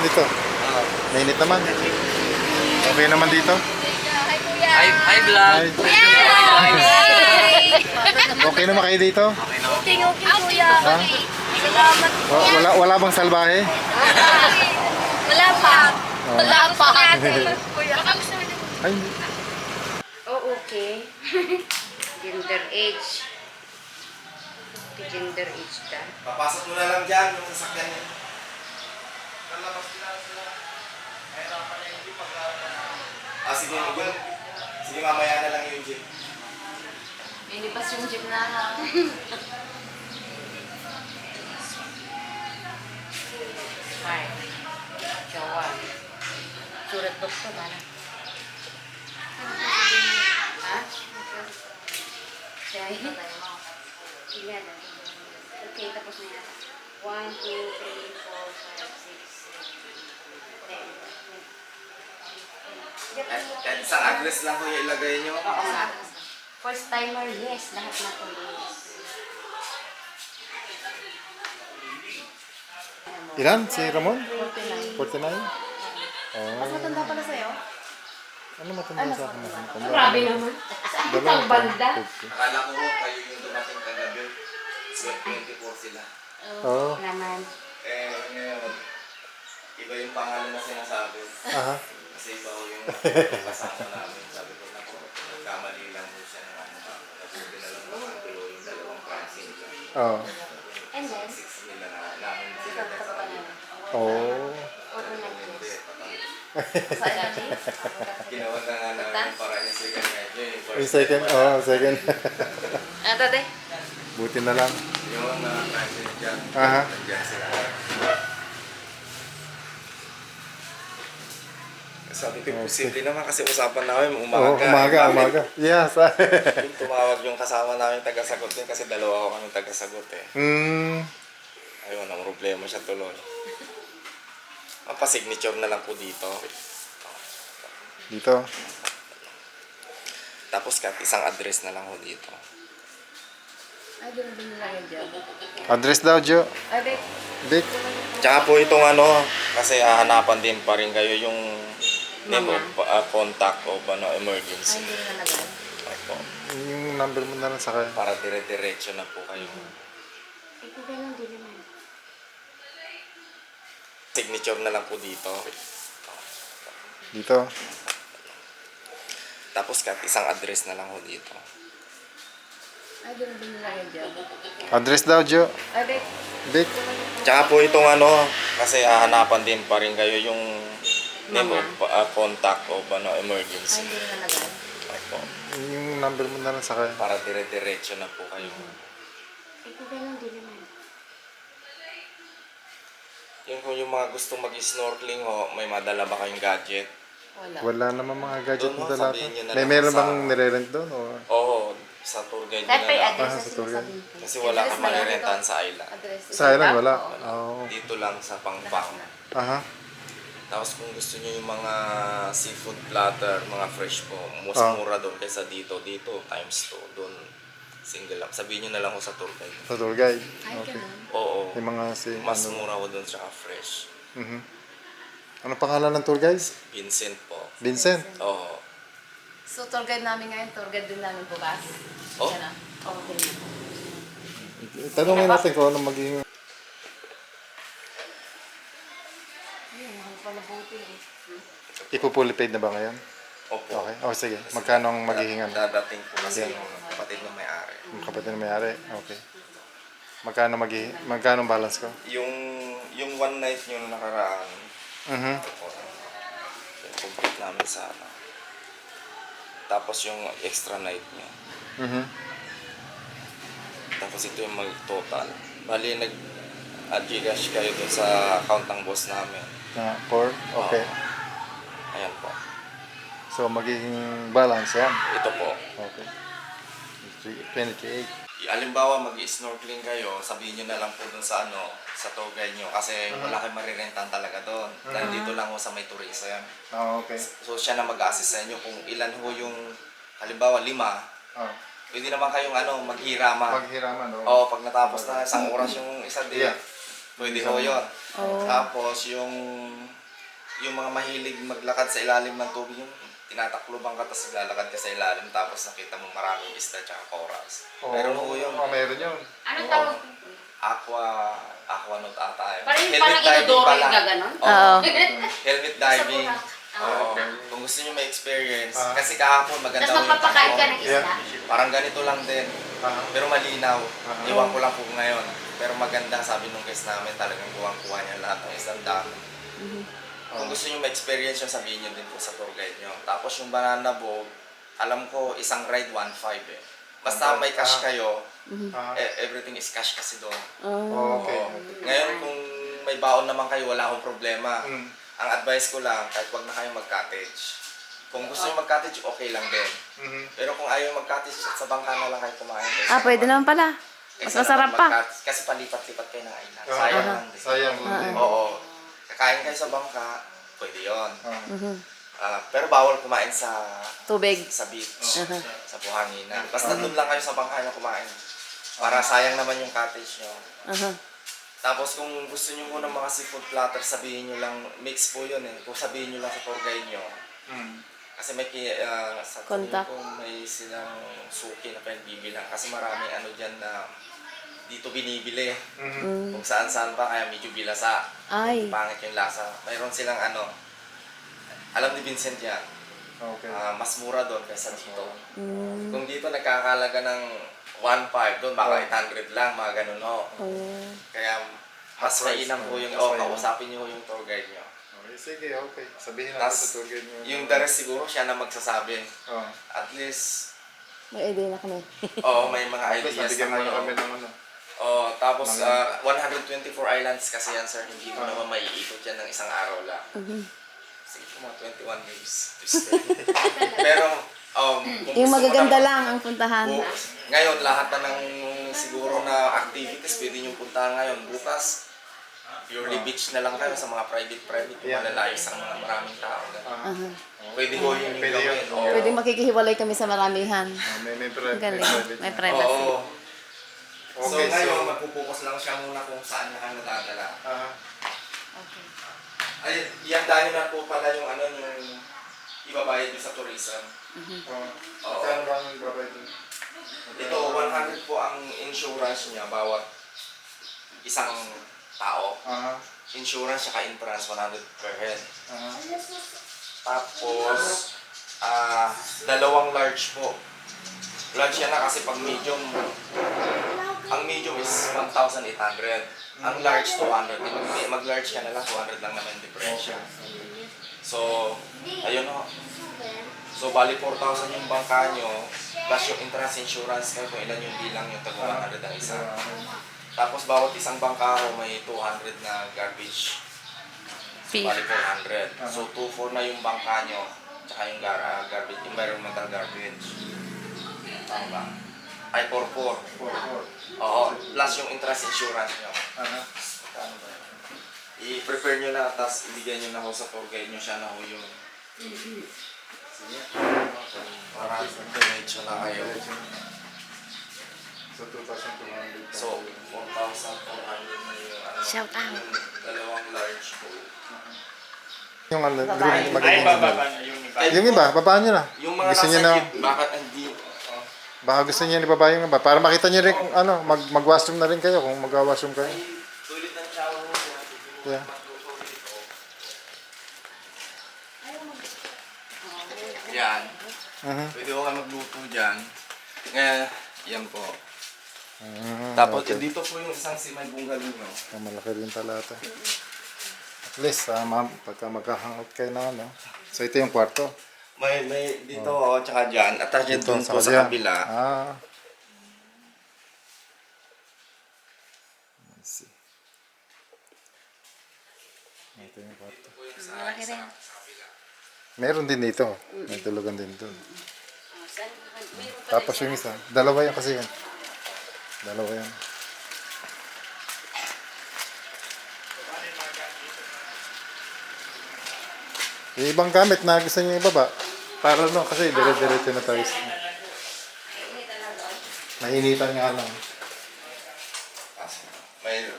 Dito. Mainit naman. Okay naman dito. Hi, Kuya. Hi vlog. Hi. Hi. Okay naman kayo dito? Okay, Kuya. Ha? Salamat. Wala bang salbahe? Wala pa. Oh. Wala pa. Kuya. Baka gusto mo din. Ay, Oh, okay. Gender age. Gender age ka. Papasok mo na lang dyan yung sasakyan niya. Lalabas nila sila. Mahirapan na yung jeep pag sige, Miguel. Sige, mamaya na lang yung jeep. Ilipas yung jeep na ha. Fine. Jawan. Surat doktor ba na? Ha? Siya yun? Sige na. Okay, tapos na yan. 1, 2, 3, 4, 5, 6, 7, 8, 9. Kahit isang address lang ko yung ilagay nyo. Oo nga. First timer, yes. Lahat na po, yes. ilan? Si Ramon? 49. 49? Mas Oh. matanda pala sa'yo? Ano matanda sa akin? Grabe naman. Ang banda. Akala ko kayo yung dumating kagabi. 24 sila. Oo. Naman. Eh, ngayon, iba yung pangalan na sinasabi. Aha. Kasi iba ko yung kasama namin. Sabi ko, naku, nagkamali lang mo siya ng ano ba. Nabuti na lang makagulo yung dalawang Francine. Oo. And then, 6 nila na namin sila ito sa pa na. Oo. Order na Hindi, yes. patay. Sa dati? Ginawa na nga namin para niya second medyo Yung second? Oo, second. Ano tate? Buti na lang. yung Francine dyan. Aha. Nandiyan sila. Sabi ko, posible naman kasi usapan namin Oo, umaga. umaga. Yes. Yung tumawag yung kasama namin taga-sagot din kasi dalawa ako kami taga-sagot eh. Ayun, ang problema siya tuloy. Ang pa-signature na lang po dito. Dito. Tapos kahit isang address na lang po dito. Ay, doon din nila yan dyan. Address daw, Jo. Ay, babe. Vic. Tsaka po itong ano, kasi hahanapan din pa rin kayo yung name of contact o ano, Ay, emergency. hindi na nalagay. Opo. Yung number mo na lang sa kanya. Para dire-diretso na po kayo. Ay, kung ganun din naman. Signature na lang po dito. Dito. Tapos kahit isang address na lang po dito. Ay, doon din nila yan dyan. Address daw, Jo. Ay, babe. Vic. Tsaka po itong ano, kasi hahanapan din pa rin kayo yung name of contact o ano, Ay, emergency. hindi na nalagay. Opo. Yung number mo na lang sa kanya. Para dire-diretso na po kayo. Ay, kung ganun din naman. Yung kung yung mga gustong mag-snorkeling ho, may madala ba kayong gadget? Wala. Wala naman mga gadget Doon mo, mo dala. sabihin nyo na May lang meron sa- bang nire-rent doon? O? Oo, sa tour guide nyo Kahit pa na yung lang. address Ah, na sa tour guide. sinasabihin ko. Kasi wala Address kang na yan, marirentahan ito. sa island. Address. Sa island, wala. Oo. Oo. Dito lang sa Pangpang. Aha. Tapos kung gusto nyo yung mga seafood platter, mga fresh po, mas Ah. mura doon kaysa dito. Dito, times 2. Doon, single lang. Sabihin nyo na lang ko sa tour guide. Sa tour guide. Ay, Okay. ganun. Oo, Yung mga si... mas ano, mura ko doon tsaka fresh. Ano pangalan ng tour guys? Vincent po. Vincent. Oo. So, tour guide namin ngayon, tour guide din namin bukas. Oh. Yan ah. Okay. Tanungin natin kung ano magiging... Ayun, mahal pala buti eh. Ipupully paid na ba ngayon? Opo. Okay. Oh, sige. Magkano ang magiging ano? Dadating po kasi Yeah. yung kapatid ng may-ari. Yung kapatid na may-ari? Okay. Magkano ang balance ko? Yung one night nyo na nakaraan, opo, yung complete namin sa ano. Tapos yung extra night nyo. Tapos ito yung mag-total. Bali, nag-Gcash kayo dun sa account ng boss namin. Na 4? Okay. Ayan po. So, magiging balance yan. Ito po. Okay. 28. Halimbawa, mag-snorkeling kayo, sabihin nyo na lang po dun sa ano, sa tour guide nyo. Kasi wala kayong marirentan talaga doon. Dahil dito lang ho sa may tourism. Okay. So siya na mag-assist sa inyo kung ilan ho yung, halimbawa 5, pwede naman kayong ano, maghiraman. Maghiraman, Oo, pag natapos na, isang oras yung isa din. Yeah. Pwede ho yun. Oh. Tapos yung mga mahilig maglakad sa ilalim ng tubig, yung tinatakloban ka tapos naglalakad ka sa ilalim tapos nakita mo maraming isda tsaka corals. Meron ho yun. Meron yun. Anong tawag? Aquanaut ata yun. Parang Helmet diving inodoro pala. yung gaganon? Oo. Helmet diving. Oo. Kung gusto nyo may experience, kasi kahapon maganda Tapos ho yung magpapakain ka tanong. ng isda? Parang ganito lang din. Pero malinaw. Aha. Iwan ko lang po ngayon. Pero maganda, sabi nung guest namin, talagang kuha niya lahat ng isang dami. Kung gusto nyo ma-experience yung sabihin nyo din po sa tour guide nyo. Tapos yung banana boat, alam ko isang ride 1.5 eh. Basta may cash kayo, everything is cash kasi doon. Okay. Oo. Ngayon kung may baon naman kayo, wala akong problema. Ang advice ko lang, kahit wag na kayo mag-cottage. Kung gusto nyo mag-cottage, okay lang din. Pero kung ayaw mag-cottage, sa bangka na lang kayo kumain. Pwede naman pala. Mas Kaysa masarap naman pa. mag-cottage, kasi palipat-lipat kayo ng island. Sayang lang din. Sayang lang din. Oo. Kakain kayo sa bangka, pwede yun. Pero bawal kumain sa Tubig. beach, sa buhanginan. Basta doon lang kayo sa bangka na kumain. Para sayang naman yung cottage nyo. Tapos kung gusto nyo muna mga seafood platter, sabihin nyo lang, mix po yun eh. Kung sabihin nyo lang sa tour guide nyo. Kasi may sa tingin Contact. ko may silang suki na pinagbibilang. Kasi marami ano dyan na dito binibili. Kung saan-saan pa, kaya medyo bilasa. Ay. Pangit yung lasa. Mayroon silang ano, alam ni Vincent yan. Okay. Mas mura doon kaysa dito. Kung dito nagkakalaga ng 1.5, doon baka 800 lang, mga ganun ho. Kaya mas mainam po yung, kausapin nyo yung tour guide nyo. Okay, sige, okay. Sabihin natin sa Tas, tour guide mo. yung the rest siguro siya na magsasabi. Oh. At least, May idea na kami. may mga At least ideas nabigyan mo na na kayo. kami ng ano. Tapos 124 islands kasi yan sir, hindi mo naman maiikot yan ng isang araw lang. Sige po mga 21 days to stay. Pero, kung Yung gusto mo magaganda naman- lang ang puntahan. Ngayon, lahat na ng siguro na activities pwede nyo puntahan ngayon. Bukas, purely beach na lang kayo sa mga private, Yeah. malalayo sa mga maraming tao. Pwede ho yun yung Pwede yun. gawin. Oo. Pwede makikihiwalay kami sa maramihan. May Galing. private. May privacy. Oo. So Okay, ngayon, so- magpupokus lang siya muna kung saan niya nadadala. Okay. Ay, yan dahil na po pala yung ano, yung ibabayad nyo sa tourism. Kano ba ang babayad dun? Ito, 100 po ang insurance niya bawat isang tao. Insurance saka entrance, 100 per head. Tapos, dalawang large po. Large yan na kasi pag medium, ang medium is 1,800. Ang large, 200. Mag-large ka na lang, 200 lang naman yung differential. So, ayun o. So, bali 4,000 yung bangka nyo, plus yung entrance insurance kayo kung ilan yung bilang yung tag 100 ang isa. Tapos, bawat isang bangka may 200 na garbage. So, bali 400. So, 2,400 na yung bangka nyo, tsaka yung garbage, environmental garbage. Tama ba? Ay, 4,400. Oo, plus yung interest insurance nyo. Kano ba yun? I-prepare nyo na, tapos ibigay nyo na ho sa tour guide nyo siya na ho yung... Sige. Para diretso na kayo. So, 2,200. So, 4,400 na yung ano, Shout out. yung dalawang large po. Yung ano, Babae. magiging bababa na yung iba. Yung iba, babaan nyo na. Yung mga Gusto nasa niyo na, jeep, bakit hindi... baka gusto niyo ibaba yung iba. Para makita niyo rin, kung ano, mag-washroom na rin kayo kung mag-washroom kayo. Tulit ang shower mo siya. Yeah. Yan. Pwede ko kayo magluto dyan. Ngayon, yan po. Tapos okay. dito po yung isang simay bungalow. Malaki rin pala ito. At least, pagka mag-hangout kayo na ano. So, ito yung kwarto. May dito tsaka dyan. Attached Ito, dun po sa kabila. kabila. I see. Ito yung kwarto. Malaki rin. Meron din dito. May tulugan din doon. Tapos yung isa. Dalawa yan kasi yan. Dalawa yan. Yung ibang gamit na gusto niyo ibaba. Para no, kasi dire-diretso na tayo. Mainitan nga lang.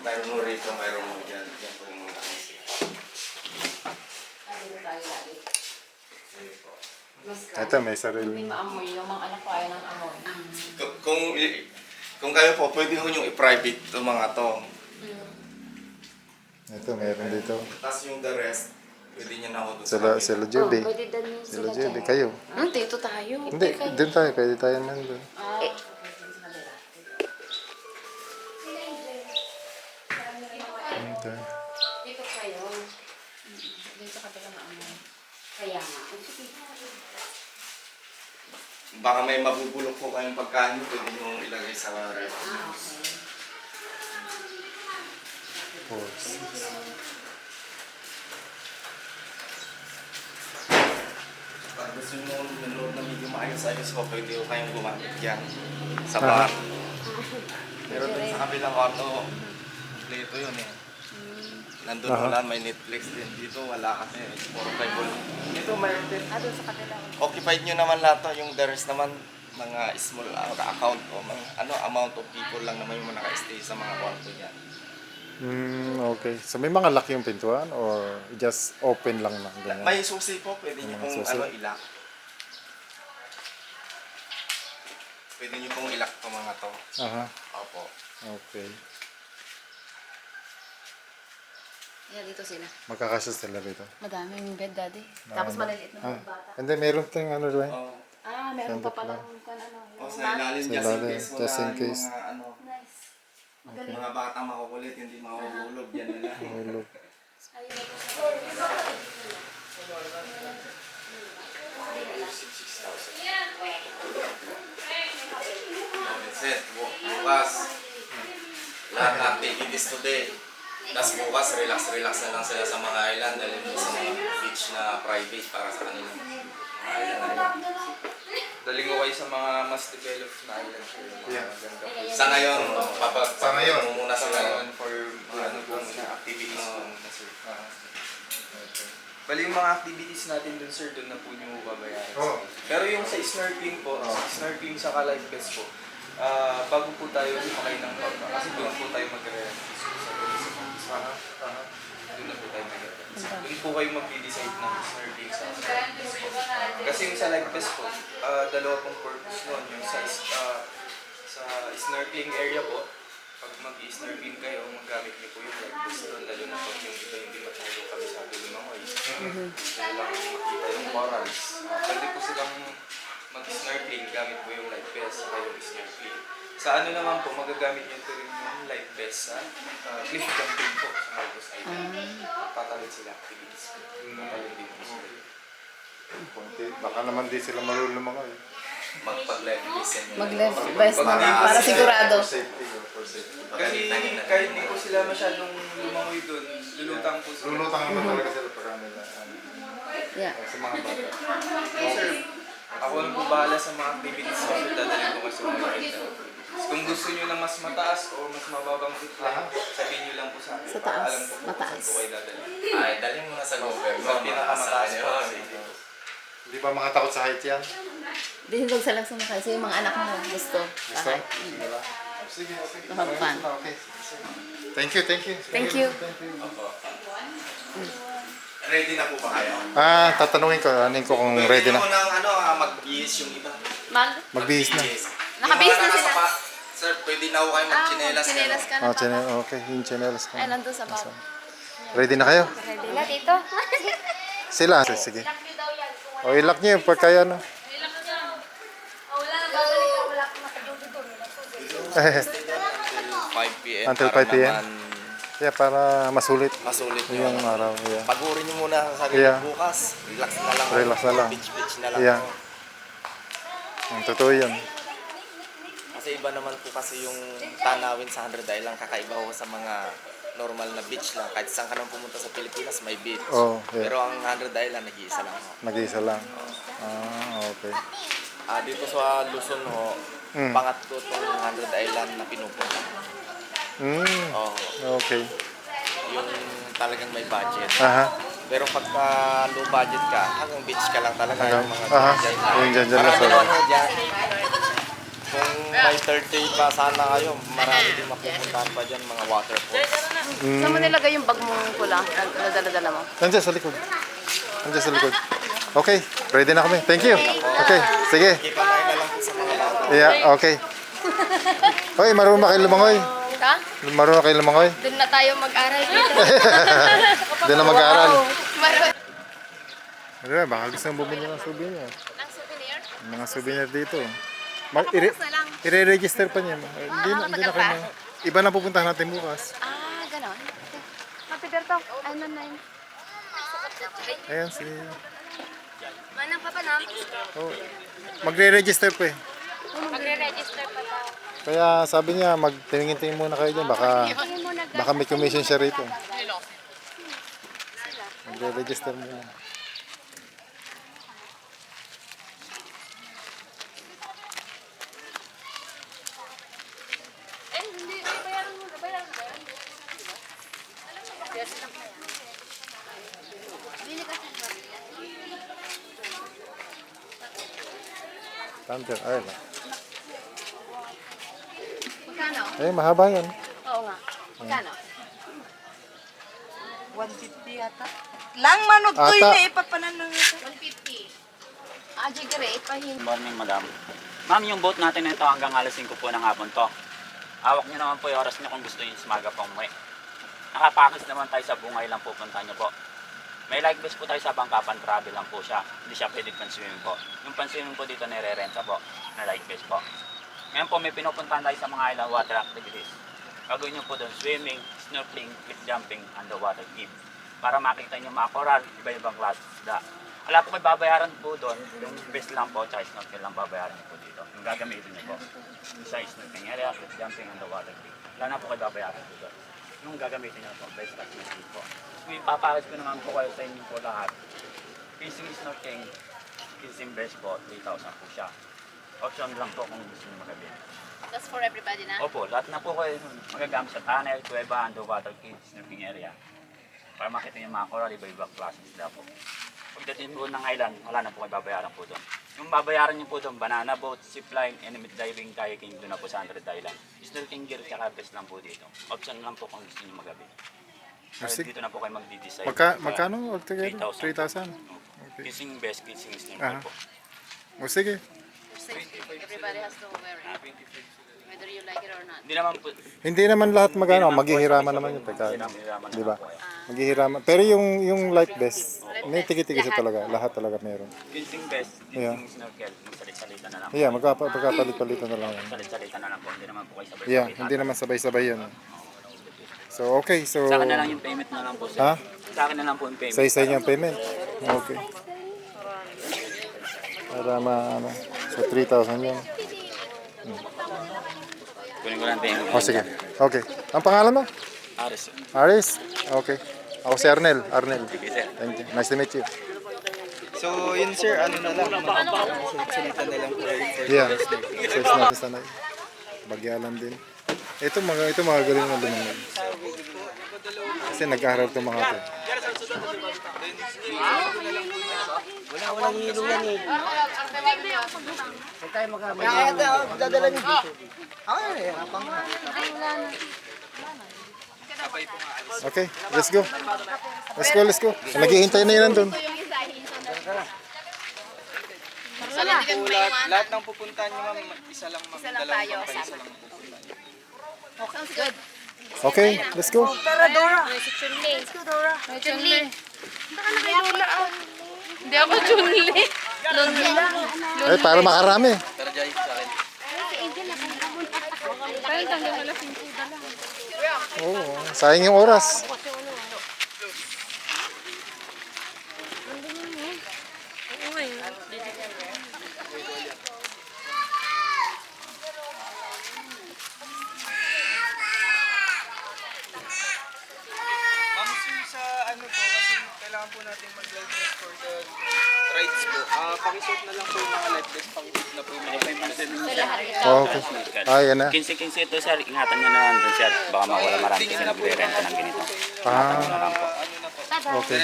Mayroon mo rito, mayroon mo Ito, may Hindi sarili. maamoy. Yung mga anak ko ayaw ng amoy. Kung kayo po, pwede ko yung i-private itong mga to. Ito, meron dito. Tapos yung the rest, pwede nyo na ako doon sa Sila, kabila. sila Judy. Pwede din yun Sila sila Judy, dyan. kayo. Dito tayo. Hindi, din tayo. Pwede tayo nandun. Ito. Dito kayo. Dito sa kabila ng amoy. Kaya nga. Sige. Baka may mabubulok po kayong pagkain, pwede nyo ilagay sa ref. Four, six. Pag gusto nyo nanood na medyo maayos-ayos ko, pwede ko kayong gumamit yan sa bar. Pero dun sa kabilang kwarto, dito yun eh. Nandun wala, may Netflix din. Dito wala kasi, puro Bible. Dito mayroon din. Doon sa kabila. Occupied nyo naman lahat to. Yung the rest naman, mga small account o mga amount of people lang naman yung naka-stay sa mga kwarto niyan. Okay. So may mga lock yung pintuan or just open lang na ganyan? May susi po, pwede nyo Mga pong susi. ilak. Pwede nyo pong ilak to mga to. Aha. Opo. Okay. Yeah, dito sila. Magkakasya sila dito. Madaming bed, daddy. Tapos maliliit na mga bata. Hindi, meron tayong ano rin. Oh. Meron pa Sandok palang lang. ano. O sa ilalim, Sa just in ilalim, case wala just in yung case. mga ano, Nice. mga bata makukulit, hindi mahuhulog, yan nila. Hulog. That's it. Bukas, lahat ng activities today. Tapos bukas, relax na lang sila sa mga island dahil mo sa mga beach na private para sa kanilang mga island. Daling ko kayo sa mga mas developed na island sir. Yeah. Sa ngayon, Sa ngayon. mo muna Sa sila. ngayon for ano pong activities po muna sir. Bali yung mga activities natin dun sir, dun na po nyo babayaran. Oo. Pero yung sa snorkeling po, sa snorkeling sa live vest po, bago po tayo sumakay ng bangka, kasi doon po tayo magre-rent. Doon na po tayo magre-rent. Doon po kayo mag-decide ng snorkeling sa live vest po. Kasi yung sa live vest po, dalawa pong purpose nun. Yung sa snorkeling area po, pag mag-snorkeling kayo, magamit niyo po yung live vest doon, lalo na pag yung iba hindi masyadong kabisado yung mga ways. Gusto lang makita yung corals. Pwede po silang mag-snorkeling, gamit po yung live vest sa yung snorkeling. Sa ano naman po, magagamit niyo ito rin yung live vest sa cliff jumping po sa Marcos Island. Tatalon sila activities po. Tatalon din po sila. Konti. Baka naman di sila marunong mga eh. Mag-live listen nyo. Mag-left best naman para sigurado. For safety. For safety. Kasi kahit hindi po sila masyadong lumangoy doon, lulutang po sila. Lulutang naman talaga sila pagka nila. Yeah. Sa mga bata. Sir, ako lang po bahala sa mga activities ko. Sir, dadalhin ko kasi mga activities. Kung gusto nyo na mas mataas o mas mababang zipline, sabihin nyo lang po sa akin. Sa para taas, alam ko kung mataas. saan po kayo dadalhin. Ay, dalhin mo na sa gobyerno. Sa pinakamataas po. Hindi ba mga takot sa height yan? Hindi huwag sa lang sumakay. So yung mga anak mo gusto. Gusto? Kahit. Wala. Sige, okay. To have fun. Okay. Thank you, thank you. Thank you. Opo. Ready na po ba kayo? Tatanungin ko, anin ko kung ready na. Pwede mo nang mag-bihis yung iba. Magbihis na. Nakabihis Yung mga na sila. nakasapa, Sir, pwede na ako kayo mag-chinelas. Chinelas ka na Oh, papa. okay, yung chinelas ko. Ay, nandun sa baba. Ready na kayo? Ready na dito? Sila? Sige. O, ilock niyo yung pagkaya no. Wala na babalik na wala akong matadudo doon. 5 p.m. Until para 5 p.m.? naman Yeah, para masulit masulit nyo. yung araw. Yeah. Pagurin nyo muna sa sarili Yeah. bukas. Relax na lang. Relax na lang. Beach na lang. Yeah. ako. Ang totoo yan. Kasi iba naman po kasi yung tanawin sa 100 Island. Kakaiba ko sa mga normal na beach lang. Kahit saan ka nang pumunta sa Pilipinas, may beach. Oh, yeah. Pero ang 100 Island, nag-iisa lang ako. Nag-iisa lang. Okay. Dito sa Luzon ho, pangatlo itong 100 Island na pinupunta. Oh, Okay. yung talagang may budget. Aha. Pero pagka low budget ka, hanggang beach ka lang talaga. Yung mga Aha. dyan lang. Yung dyan lang Marami sa- naman ho dyan. Kung may 30 pa sana kayo, marami din mapupuntahan pa dyan, mga waterfalls. Saan mo nilagay yung bag mong pula? Nadala-dala mo? Nandiyan sa likod. Nandiyan sa likod. Okay, ready na kami. Thank you. Okay, sige. Ipamain na lang po sa mga bata. Yeah, okay. Hoy, marunong ba kayo lumangoy? Ha? Marunong kayo lumangoy? Doon na tayo mag-aral dito. Doon na mag-aaral. Maroon. Ano ba, baka gusto mong bumili ng souvenir. Ng souvenir? Mga souvenir dito. Bukas na lang. I-re-register pa niya. Hindi na matagal kayo. Iba na pupuntahan natin bukas. Ah, gano'n. Happy Berto. Ano na yun? Ayan si... Manang pa na? Oh, magre-register pa eh. Magre-register pa daw. Kaya sabi niya, magtingin-tingin muna kayo dyan. Baka may commission siya rito. Magre-register muna. Eh, hindi. Bayaran mo. Bayaran mo. Yes. Bili ka sa Thunder, ayun. Magkano? Eh, mahaba yan. Oo nga. Magkano? 150 yata. Lang manod to Ata. yun eh, ipapanan 150. Ah, Jigre, ipahin. Good morning, madam. Ma'am, yung boat natin na ito hanggang alas 5 po ng hapon to. Hawak nyo naman po yung oras nyo kung gusto nyo sumaga pa umuwi. Nakapakis naman tayo sa Bungay lang pupunta nyo po. May light bus po tayo sa Bangkapan, travel lang po siya. Hindi siya pwede pan-swimming po. Yung pan-swimming po dito nire-renta po na light bus po. Ngayon po may pinupuntahan tayo sa mga island water activities. Gagawin nyo po doon swimming, snorkeling, cliff jumping, underwater cave. Para makita nyo mga coral, iba-ibang klase isda. Wala po may babayaran po doon, yung best lang po, tsaka snorkel lang babayaran nyo po dito. Yung gagamitin nyo po. Yung sa snorkeling area, cliff jumping, underwater cave. Wala na po kayo babayaran po doon. Yung gagamitin nyo po, best activity po. Kung ipapakas ko naman po kayo sa inyo po lahat. Fishing snorkeling, fishing best po, 3,000 po siya. Option lang po kung gusto nyo magabi. That's for everybody na? Opo, lahat na po kayo magagamit sa tunnel, kuweba, underwater cave, snorkeling area. Para makita nyo yung mga coral, iba-ibang klase isda po. Pagdating po ng island, wala na po kayo babayaran po doon. Yung babayaran nyo po doon, banana boat, zipline, enemy diving, kayaking, doon na po sa 100 island. Snorkeling gear, tsaka best lang po dito. Option lang po kung gusto nyo magabi. Pero dito na po kayo magdi-decide. Magkano altogether? 3,000? Okay. Kissing best, kissing snorkel Aha. po. O sige. Everybody has to wear it. Whether you like it or not. Hindi naman po, Hindi naman lahat magano, maghihiraman naman yung pagkain. hiraman Di ba? Maghihiraman. Pero yung light vest, may tiki-tiki siya talaga. Lahat talaga meron. kissing best, Yeah. kissing snorkel, magsalit-salita na lang. Yeah, magkapalit-palitan na lang yan. Salit-salita na lang po, hindi naman po kayo sabay. Yeah, hindi naman sabay-sabay yan. So, okay. So, Sa akin na lang yung payment na lang po, sir. ha? Sa akin na lang po yung payment. Sa isa niyang payment? Okay. Para ano, so 3,000 yun. Kunin ko lang payment. O, sige. Okay. Ang pangalan mo? Aris. Aris? Okay. Ako si Arnel. Arnel. Sige, sir. Thank you. Nice to meet you. So, yun sir, ano na lang, salita na lang po for Yeah. Size natin sanay. Bagyalan din. Ito mga galing na lumangoy. Kasi nag-aaral itong mga ito. Okay, let's go. Let's go. Naghihintay na yun nandun. lahat ng pupuntahan nyo ma'am, isa lang ma'am, dalawang tayo, kayo, isa lang pupuntahan. Sounds good. Okay, let's go. Tara, Dora. Let's go, Dora. Chunli. Baka na kay Lola. Hindi ako Chunli. Lola. Eh, para makarami. Tara Jai, sa akin. Parang tanggal wala 5 dala. Oo, sayang yung oras. Ma'am sir, sa ano po, kasi kailangan po natin mag-live vest for the rides po. Pakisuot na lang po yung mga live vest, pakisuot na po yung mga live vest. Okay. Ah, yan na. 15 ito, sir. Ingatan nyo na lang dun, sir. Baka mawala marami kasi nagre-renta ng ganito. Ah, Ano lang po. okay.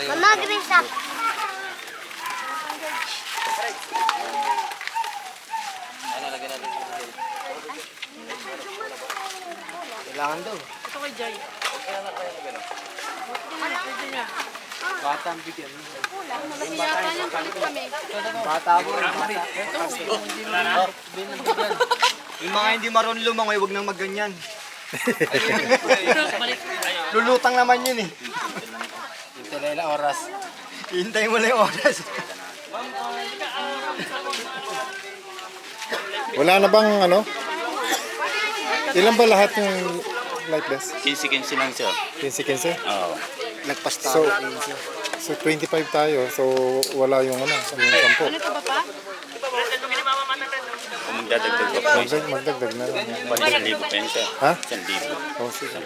Mama, Grisa. Ano, lagyan natin. Kailangan daw. Ito kay Jay. Bata ang bigyan. Malaki yata yan. Palit kami. Bata mo. Yung mga hindi marunong lumangoy, huwag nang magganyan. Lulutang naman yun eh. Hintay na ilang oras. Hintay mo lang yung oras. Wala na bang ano? Ilan ba lahat yung light vest? 15 lang siya. 15-15? Oo. Nagpas So, so 25 tayo. So wala yung ano, yung 10. Ano ito ba pa? Kung magdadagdag pa po, Magdagdag na. 1,000 pa yun siya. Ha? 1,000. Oh, sige.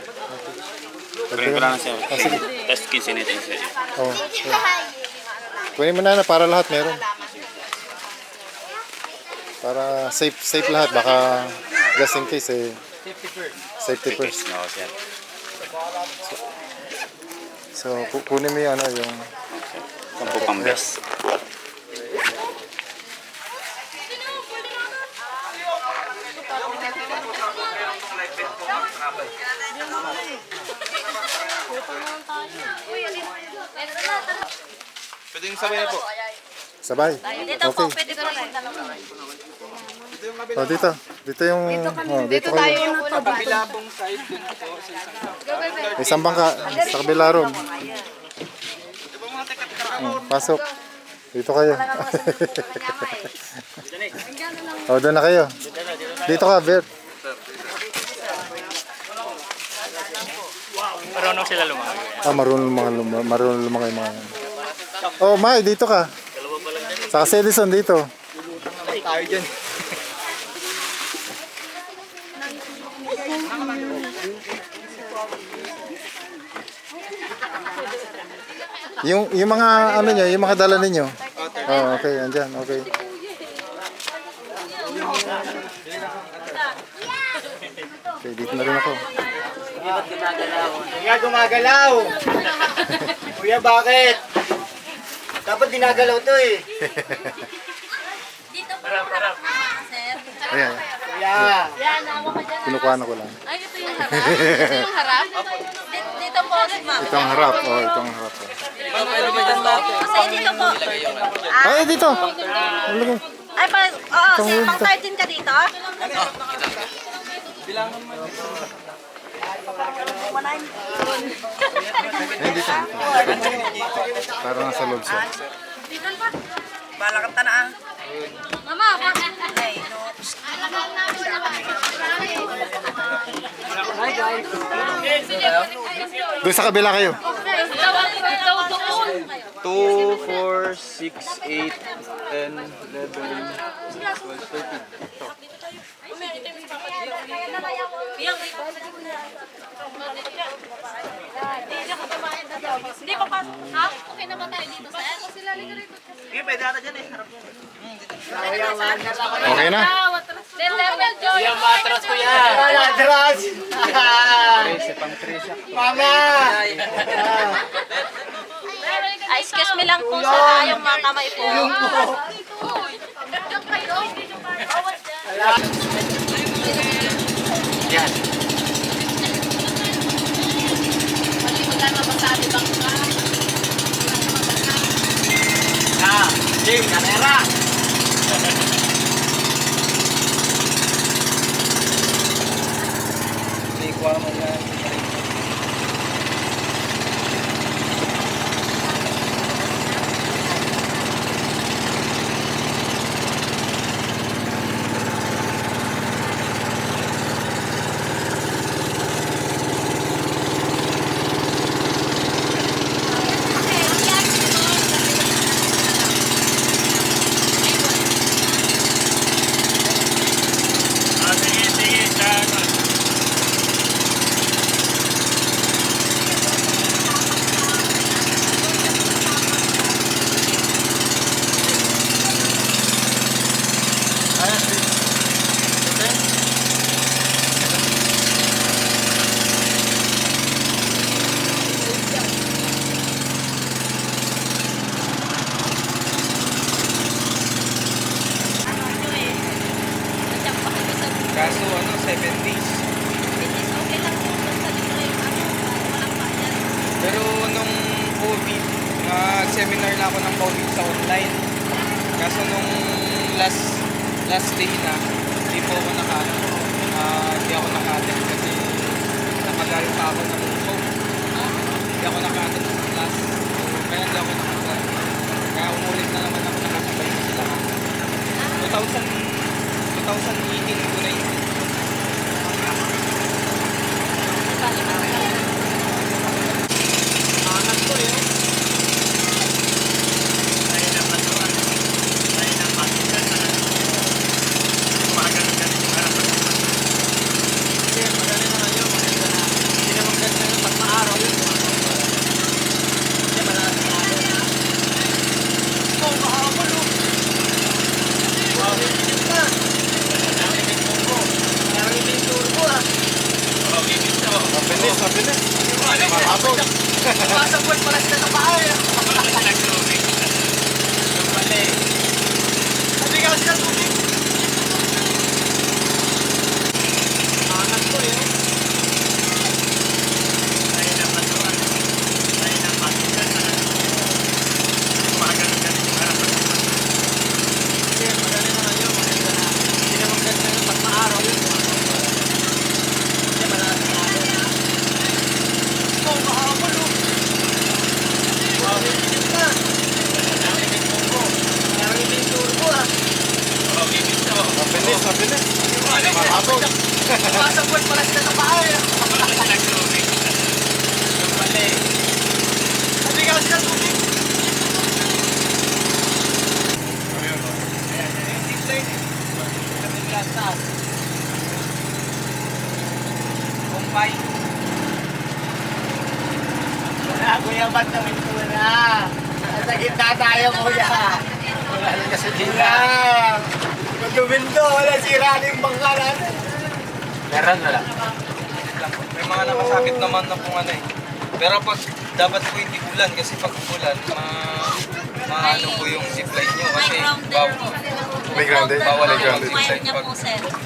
Kunin ko lang siya. Ah, sige. Tapos 15 na ito yung sa'yo. Oh, kunin mo na para lahat meron. Para safe lahat. Baka just in case eh. Safety first. Oo, sir. So kunin mo yung ano yung 10 pang best. Pwede yung sabay na po. sabay. Dito po, Okay. pwede po lang. Oh, dito. Dito yung dito kayo. Kabilabong side dun po. Isang bangka sa kabila ron. Pasok. Dito kayo. Oh, doon na kayo. Dito ka, Bert. Marunong sila lumago. Ah, marunong lumaki mga. Oh, Mai, dito ka. Sa Edison dito. Tayo dyan. Yung mga ano niyo, yung mga dala ninyo. Oh, okay, andyan, okay. Okay, dito na rin ako. Kuya, gumagalaw. Kuya, bakit? Dapat dinagalaw to eh. Ayan, Kuya. kinukuha na ko lang. Ay, ito yung harap. Ito yung harap. Dito po, ma'am. Ito ang harap. Oh, ito ang harap. Kasi dito po. Ay, dito. Ulugin. Ay, oo, pang 13 ka dito? Ayun, dito. Para nasa loob siya. Balakanta na ah. Mama, Ay, no. Doon sa kabila kayo. 2, 4, 6, 8, 10, 11, 12, 13. Hindi pa pa. Ha? Okay na ba tayo dito, sir? Sila liga rito. Sige, pwede ata dyan eh. Harap Okay na? Level Joy. yan. Atras! Mama! Ay, excuse me lang po sa yung mga kamay po. Yung po. Yan. Wala na masabi bang ka? Jim, kanera! Hindi ko alam yan. Kaso 7 days. Okay lang COVID, nag-seminar na ako ng COVID sa online. Kaso nung last day na, hindi po ako hindi ako naka-attend kasi nakagaling pa ako ng uso. Hindi ako naka-attend sa class. So, kaya hindi ako naka-attend. Kaya umulit na naman ako nakasabay ko sila. 2018 ko na yun. Mabilis, mabilis. Mahabog. Masabot pala sila sa paa eh. Sabi ka sila tubig. Angat ko eh. Mabilis, mabilis. Mahabog. Masabot pala sila sa paa eh. Sabi ka sila tubig. Kumpay. Wala, kuya, ba't namin ko na? Nasa gitna tayo, kuya. Wala na kasi gitna. Magdumindo, wala sira na yung bangka natin. Meron wala. May mga nakasakit naman na kung ano eh. Pero pag dapat po hindi ulan kasi pag ulan, maano po yung zipline nyo kasi May grounded. bawal May yung grounded. mag-zipline pag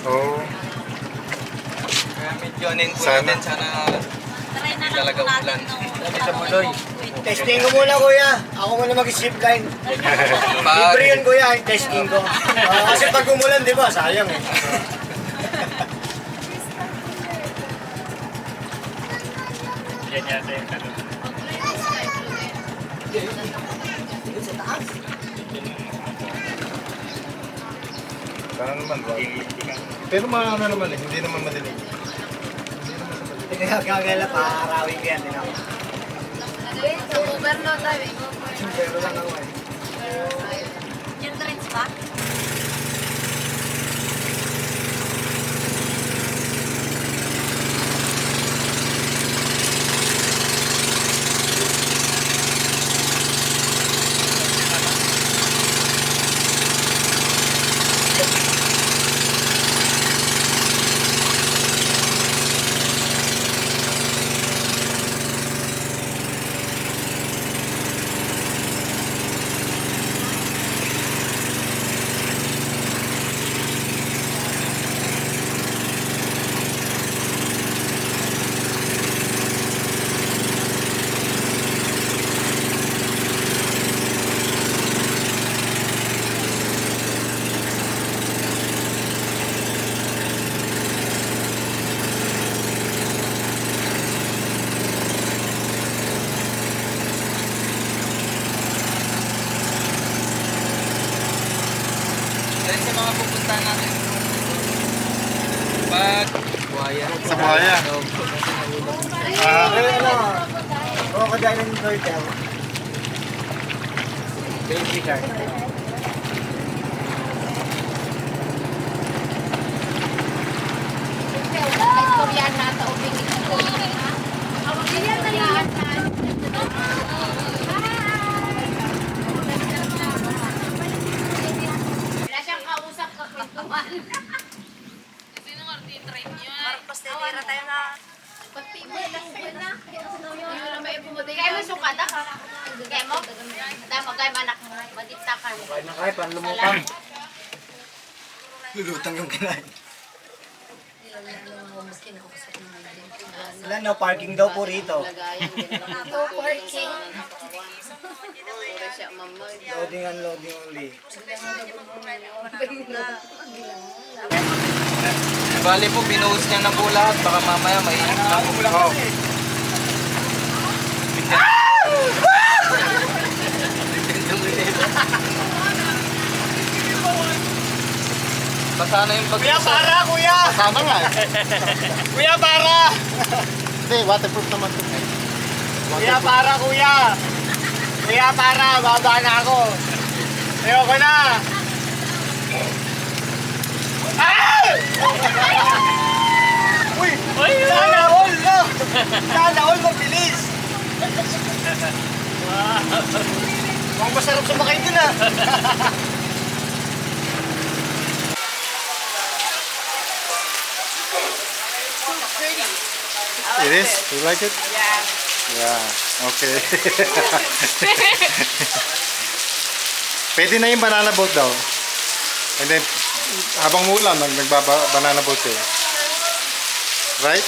Oo. kaya medyo anin po Sana. natin sana hindi talaga ulan. Testing ko muna, kuya. Ako muna mag-zip line. Libre yun, kuya, yung testing ko. Kasi pag umulan, di ba, sayang eh. Yan yata yung tanong. Sana naman ba? Pero ano naman eh, hindi naman madilim. Kagala pa, arawin ko yan. Overload tayo. Pero lang ako eh. Yung drinks ba? Dahil sa mga pupuntahan natin, pag Sa buhaya. Pero ano, crocodile and turtle. Baby card. Korean na ito. Wala siyang kausap ka kwentuhan. Sino nga rin yun? Pastitira tayo na. Pagtibay lang na. Yung na may pumuti. Kaya mo sukata ka. Kaya mo? Dahil mo kaya anak mo. Madipta ka. Kaya na kayo, panlumutang. Lulutang yung kinain. Wala, no parking daw po rito. Lagayan din lang. No parking. Puro siya mamoy. Loading and loading only. Bali po, binuhos niya na po lahat. Baka mamaya mainit lang. Oh. Basta na yung pag... Kuya, para! Kuya! Sama nga. Kuya, para! Hindi, waterproof naman to. Kuya, para, kuya! Kuya, para! Baba na ako! Ayoko na! Ah! Uy! Sana all, no! Sana all, mabilis! Mukhang masarap sumakay din, ah! It is? You like it? Yeah. Yeah, okay. Pwede na yung banana boat daw. And then, habang muulan, banana boat eh. Right?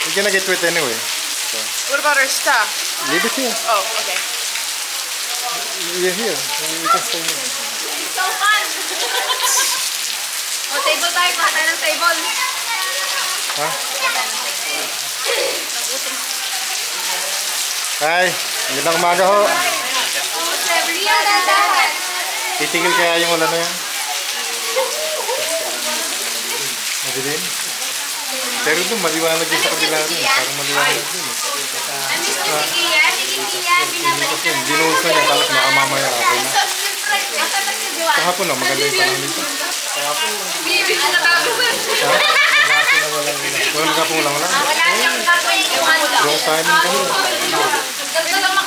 You're gonna get wet anyway. So, What about our stuff? leave it here. Oh, okay. You're here. You can stay here. So fun! O, table tayo. Kuha tayo ng table. Ha? Hi, magandang umaga ho. Titigil kaya yung ulan na yan? Madilim? Pero doon, maliwanag din sa kabila rin. Parang maliwanag din. Ginuhos na niya, tapos baka mamaya okay na. Kahapon na, maganda yung panahon dito. Ha? Walang kahapon lang wala. Wala siyang kapoy yung ano. Wrong timing kami.